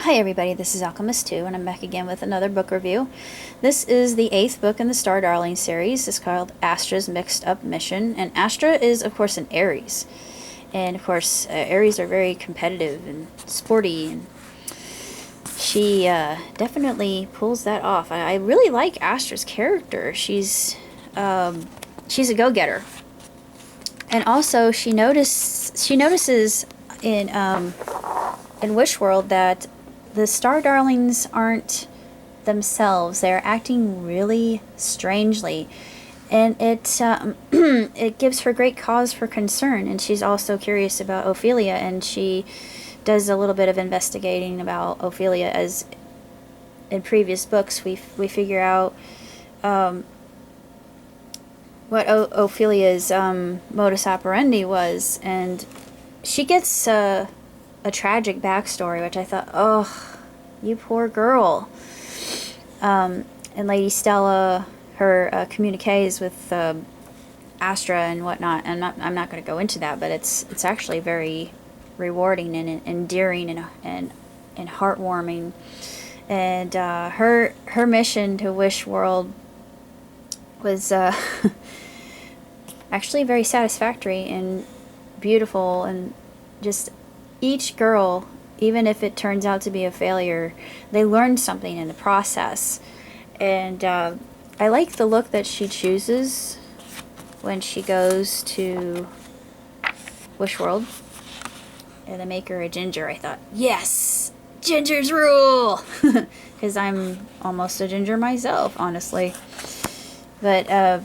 Hi everybody, this is Alchemist 2 and I'm back again with another book review. This is the 8th book in the Star Darling series. It's called Astra's Mixed Up Mission, and Astra is of course an Aries. And of course Aries are very competitive and sporty, and she definitely pulls that off. I really like Astra's character. She's a go-getter. And also she notices in Wish World that the Star Darlings aren't themselves. They're acting really strangely, and it it gives her great cause for concern. And she's also curious about Ophelia, and she does a little bit of investigating about Ophelia. As in previous books, we figure out what Ophelia's modus operandi was, and she gets a tragic backstory, which I thought, oh, you poor girl. And Lady Stella, her communiques with Astra and whatnot, and I'm not going to go into that, but it's actually very rewarding and endearing and heartwarming. And her mission to Wish World was actually very satisfactory and beautiful, and just each girl, even if it turns out to be a failure, they learned something in the process. And I like the look that she chooses when she goes to Wish World, and they make her a ginger. I thought, yes, gingers rule, because I'm almost a ginger myself, honestly. But I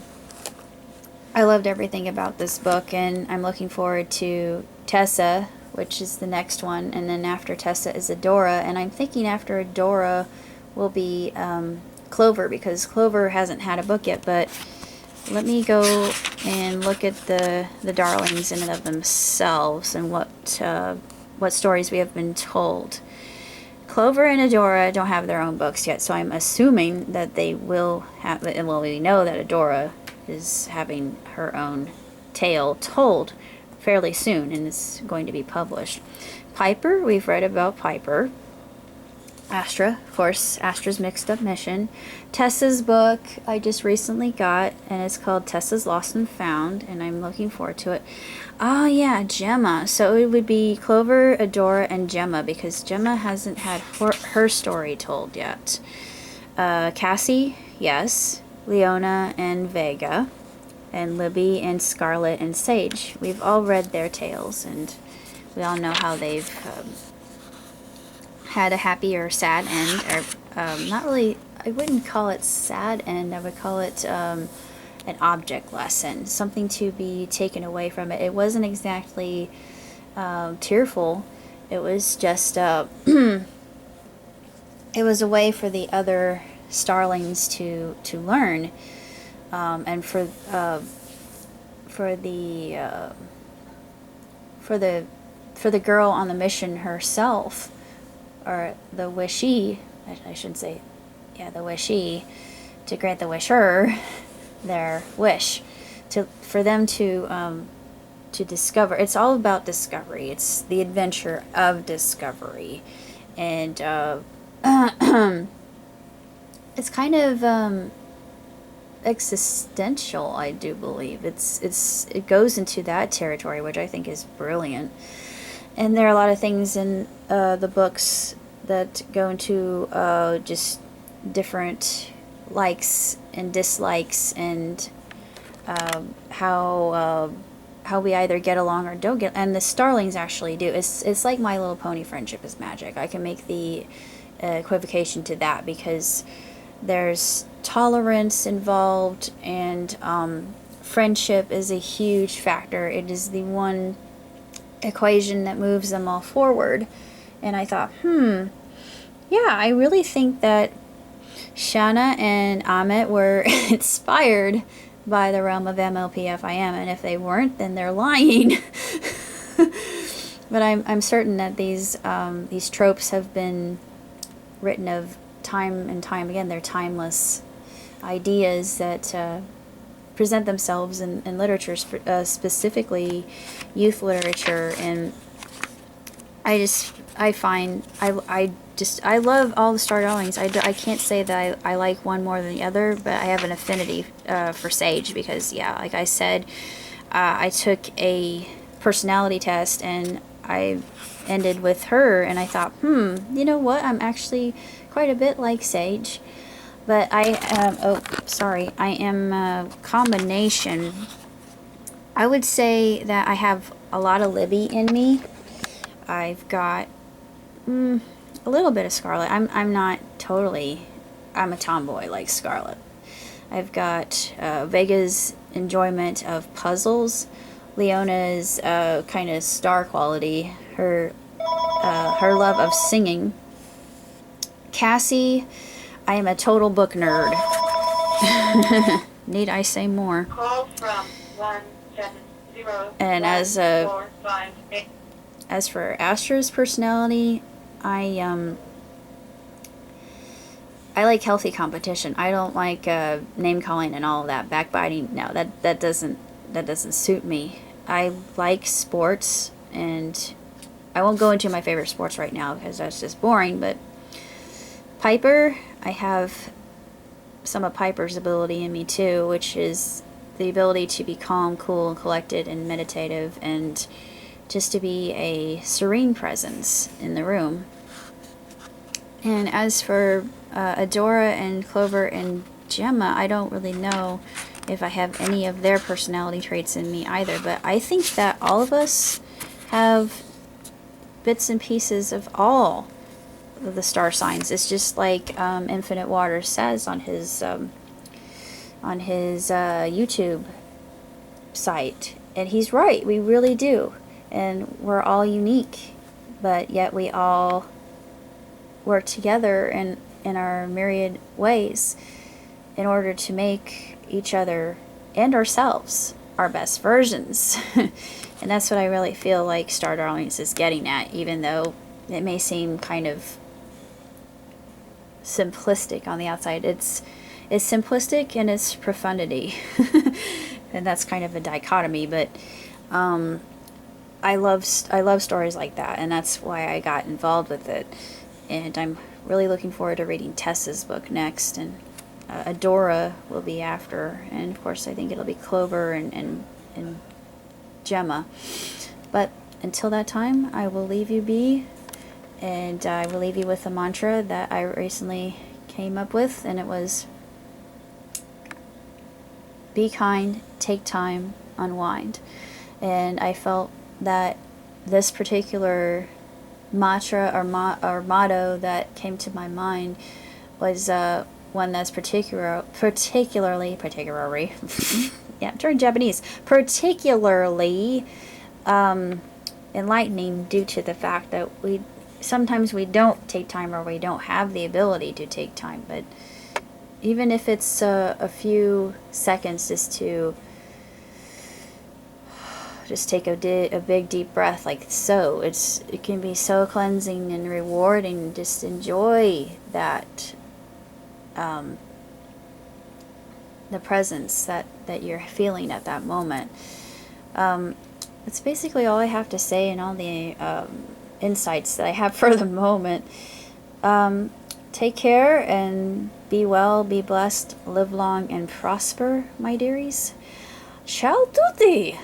loved everything about this book, and I'm looking forward to Tessa, which is the next one, and then after Tessa is Adora, and I'm thinking after Adora will be Clover, because Clover hasn't had a book yet. But let me go and look at the Darlings in and of themselves, and what stories we have been told. Clover and Adora don't have their own books yet, so I'm assuming that they will have, well, we know that Adora is having her own tale told fairly soon, and it's going to be published. Piper, we've read about Piper. Astra, of course, Astra's Mixed Up Mission. Tessa's book I just recently got, and it's called Tessa's Lost and Found, and I'm looking forward to it. Oh yeah, Gemma. So it would be Clover, Adora, and Gemma, because Gemma hasn't had her story told yet. Cassie, yes. Leona and Vega, and Libby and Scarlet and Sage. We've all read their tales, and we all know how they've had a happy or sad end, or not really. I wouldn't call it sad end. I would call it an object lesson, something to be taken away from it. It wasn't exactly tearful. It was just it was a way for the other starlings to learn, and for the girl on the mission herself, or the wishee, I should say, yeah, the wishee, to grant the wisher their wish, for them to discover. It's all about discovery. It's the adventure of discovery, and it's kind of existential, I do believe. It goes into that territory, which I think is brilliant. And there are a lot of things in the books that go into just different likes and dislikes, and how we either get along or don't get. And the Starlings actually do. It's like My Little Pony Friendship is Magic. I can make the equivocation to that, because there's tolerance involved, and friendship is a huge factor. It is the one equation that moves them all forward. And I thought, yeah, I really think that Shanna and Amit were inspired by the realm of MLPFIM, and if they weren't, then they're lying. But I'm certain that these tropes have been written of time and time again. They're timeless ideas that present themselves in literature, specifically youth literature. And I just I find I love all the star darlings. I can't say that I like one more than the other, but I have an affinity for Sage because, yeah, like I said, I took a personality test and I ended with her, and I thought, you know what? I'm actually quite a bit like Sage. But I am a combination. I would say that I have a lot of Libby in me. I've got a little bit of Scarlet. I'm not totally, I'm a tomboy like Scarlet. I've got Vega's enjoyment of puzzles, Leona's kind of star quality, her love of singing. Cassie, I am a total book nerd. Need I say more? Call from 170. And as for Astra's personality, I like healthy competition. I don't like name calling and all of that backbiting. No, that doesn't suit me. I like sports, and I won't go into my favorite sports right now because that's just boring. But Piper, I have some of Piper's ability in me too, which is the ability to be calm, cool, and collected, and meditative, and just to be a serene presence in the room. And as for Adora and Clover and Gemma, I don't really know if I have any of their personality traits in me either, but I think that all of us have bits and pieces of all of the star signs. It's just like Infinite Water says on his YouTube site, and he's right. We really do, and we're all unique, but yet we all work together in our myriad ways in order to make each other and ourselves our best versions. And that's what I really feel like Star Darlings is getting at, even though it may seem kind of simplistic on the outside. It's simplistic in its profundity. And that's kind of a dichotomy, but I love stories like that, and that's why I got involved with it. And I'm really looking forward to reading Tessa's book next, and Adora will be after, and of course I think it'll be Clover and Gemma. But until that time, I will leave you be, and I will leave you with a mantra that I recently came up with, and it was, be kind, take time, unwind. And I felt that this particular mantra or motto that came to my mind was one that's particularly yeah, turn Japanese, particularly enlightening, due to the fact that sometimes we don't take time, or we don't have the ability to take time. But even if it's a few seconds, just take a big deep breath, like so. It can be so cleansing and rewarding. Just enjoy that, the presence that you're feeling at that moment. That's basically all I have to say, and all the insights that I have for the moment. Take care and be well, be blessed, live long and prosper, my dearies. Ciao tutti!